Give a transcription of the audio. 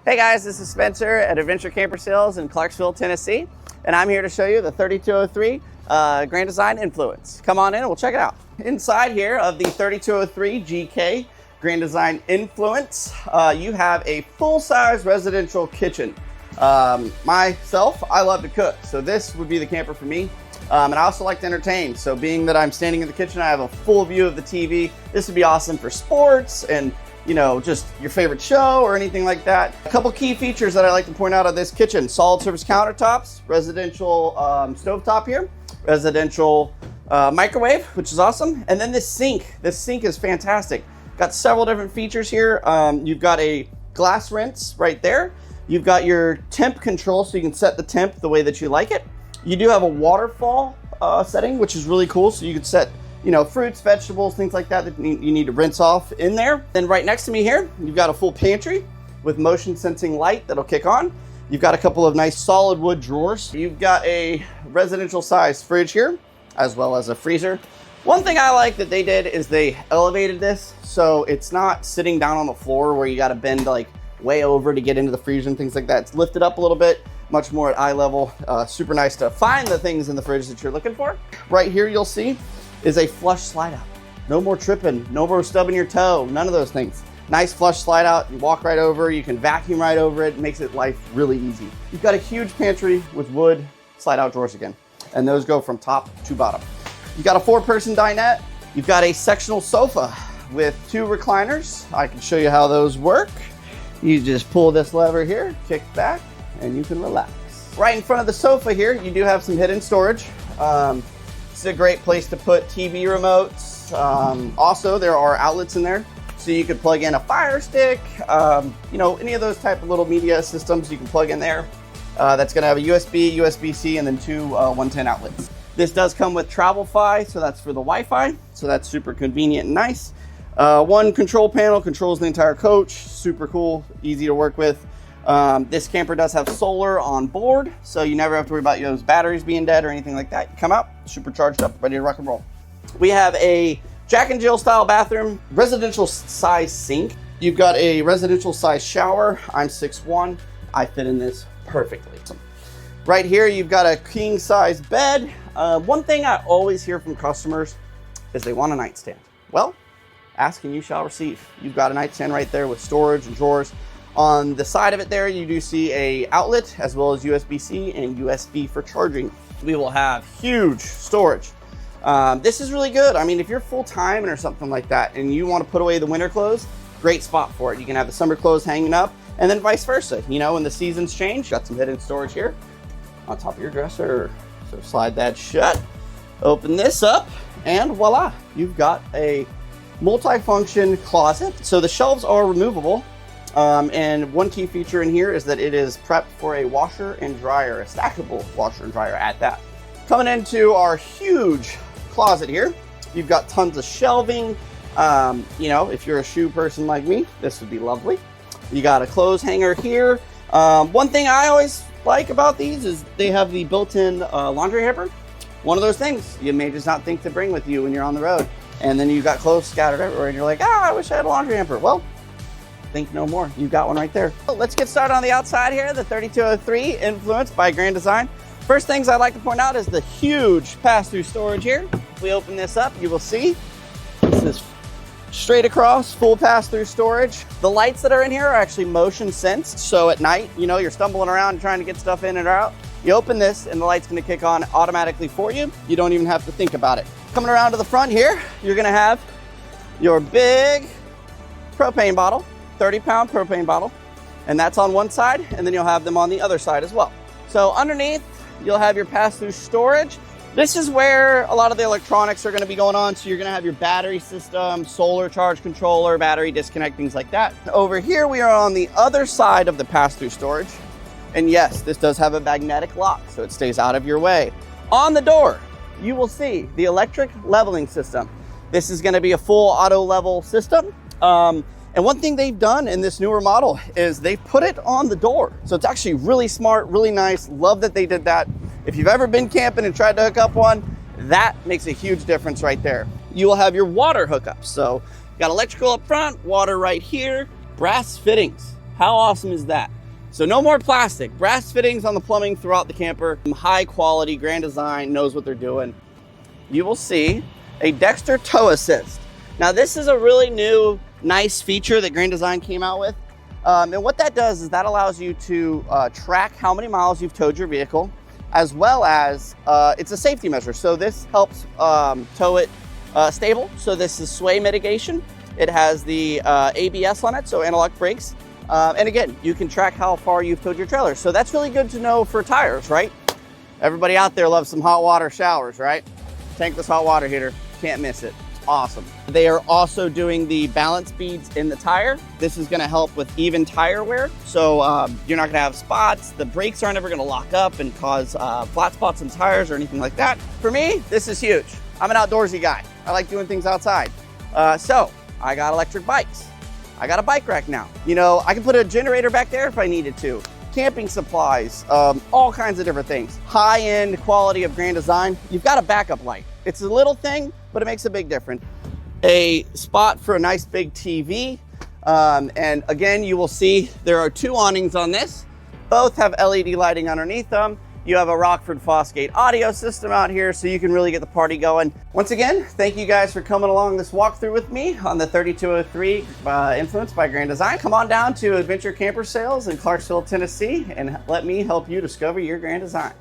Hey guys, this is Spencer at Adventure Camper Sales in Clarksville, Tennessee, and I'm here to show you the 3203 Grand Design Influence. Come on in and we'll check it out. Inside here of the 3203 GK Grand Design Influence, you have a full-size residential kitchen. Myself, I love to cook, so this would be the camper for me. And I also like to entertain, so being that I'm standing in the kitchen, I have a full view of the TV. This would be awesome for sports and just your favorite show or anything like that. A couple key features that I like to point out of this kitchen: solid surface countertops, residential stovetop here, residential microwave, which is awesome. And then this sink is fantastic. Got several different features here. You've got a glass rinse right there. You've got your temp control, so you can set the temp the way that you like it. You do have a waterfall setting, which is really cool. So you could set fruits, vegetables, things like that you need to rinse off in there. Then right next to me here, you've got a full pantry with motion sensing light that'll kick on. You've got a couple of nice solid wood drawers. You've got a residential size fridge here, as well as a freezer. One thing I like that they did is they elevated this, so it's not sitting down on the floor where you gotta bend like way over to get into the freezer and things like that. It's lifted up a little bit, much more at eye level. Super nice to find the things in the fridge that you're looking for. Right here you'll see is a flush slide out. No more tripping, no more stubbing your toe, none of those things. Nice flush slide out, you walk right over, you can vacuum right over it, makes it life really easy. You've got a huge pantry with wood slide out drawers again, and those go from top to bottom. You've got a 4-person dinette. You've got a sectional sofa with 2 recliners. I can show you how those work. You just pull this lever here, kick back, and you can relax. Right in front of the sofa here, you do have some hidden storage. This is a great place to put TV remotes. Also, there are outlets in there, so you could plug in a Fire Stick, any of those type of little media systems you can plug in there. That's gonna have a USB, USB-C, and then 2 110 outlets. This does come with Travel-Fi, so that's for the Wi-Fi, so that's super convenient and nice. 1 control panel controls the entire coach, super cool, easy to work with. This camper does have solar on board, so you never have to worry about those batteries being dead or anything like that. You come out, super charged up, ready to rock and roll. We have a Jack and Jill style bathroom, residential size sink. You've got a residential size shower. I'm 6'1", I fit in this perfectly. Right here, you've got a king size bed. One thing I always hear from customers is they want a nightstand. Well, ask and you shall receive. You've got a nightstand right there with storage and drawers. On the side of it there, you do see a outlet as well as USB-C and USB for charging. We will have huge storage. This is really good. I mean, if you're full-time or something like that and you want to put away the winter clothes, great spot for it. You can have the summer clothes hanging up and then vice versa. When the seasons change, got some hidden storage here on top of your dresser. So slide that shut, open this up, and voila, you've got a multi-function closet. So the shelves are removable. And one key feature in here is that it is prepped for a washer and dryer, a stackable washer and dryer at that. Coming into our huge closet here, you've got tons of shelving. If you're a shoe person like me, this would be lovely. You got a clothes hanger here. One thing I always like about these is they have the built-in laundry hamper. One of those things you may just not think to bring with you when you're on the road. And then you've got clothes scattered everywhere and you're like, I wish I had a laundry hamper. Well, think no more. You've got one right there. So let's get started on the outside here, the 3203 Influence by Grand Design. First things I'd like to point out is the huge pass-through storage here. If we open this up, you will see this is straight across, full pass-through storage. The lights that are in here are actually motion sensed. So at night, you're stumbling around trying to get stuff in and out. You open this and the light's gonna kick on automatically for you. You don't even have to think about it. Coming around to the front here, you're gonna have your big propane bottle, 30-pound propane bottle, and that's on one side, and then you'll have them on the other side as well. So underneath, you'll have your pass-through storage. This is where a lot of the electronics are gonna be going on, so you're gonna have your battery system, solar charge controller, battery disconnect, things like that. Over here, we are on the other side of the pass-through storage, and yes, this does have a magnetic lock, so it stays out of your way. On the door, you will see the electric leveling system. This is gonna be a full auto level system. And one thing they've done in this newer model is they put it on the door. So it's actually really smart, really nice. Love that they did that. If you've ever been camping and tried to hook up one, that makes a huge difference right there. You will have your water hookups. So you got electrical up front, water right here, brass fittings. How awesome is that? So no more plastic. Brass fittings on the plumbing throughout the camper. High quality, Grand Design knows what they're doing. You will see a Dexter tow assist. Now this is a really new, nice feature that Grand Design came out with. And what that does is that allows you to track how many miles you've towed your vehicle, as well as it's a safety measure. So this helps tow it stable. So this is sway mitigation. It has the ABS on it, so analog brakes. And again, you can track how far you've towed your trailer. So that's really good to know for tires, right? Everybody out there loves some hot water showers, right? Tankless hot water heater, can't miss it. Awesome. They are also doing the balance beads in the tire. This is gonna help with even tire wear. So you're not gonna have spots. The brakes aren't ever gonna lock up and cause flat spots in tires or anything like that. For me, this is huge. I'm an outdoorsy guy. I like doing things outside. So I got electric bikes. I got a bike rack now. You know, I can put a generator back there if I needed to. Camping supplies, all kinds of different things. High-end quality of Grand Design. You've got a backup light. It's a little thing, but it makes a big difference. A spot for a nice big TV. And again, you will see there are two awnings on this. Both have LED lighting underneath them. You have a Rockford Fosgate audio system out here, so you can really get the party going. Once again, thank you guys for coming along this walkthrough with me on the 3203 Influence by Grand Design. Come on down to Adventure Camper Sales in Clarksville, Tennessee, and let me help you discover your Grand Design.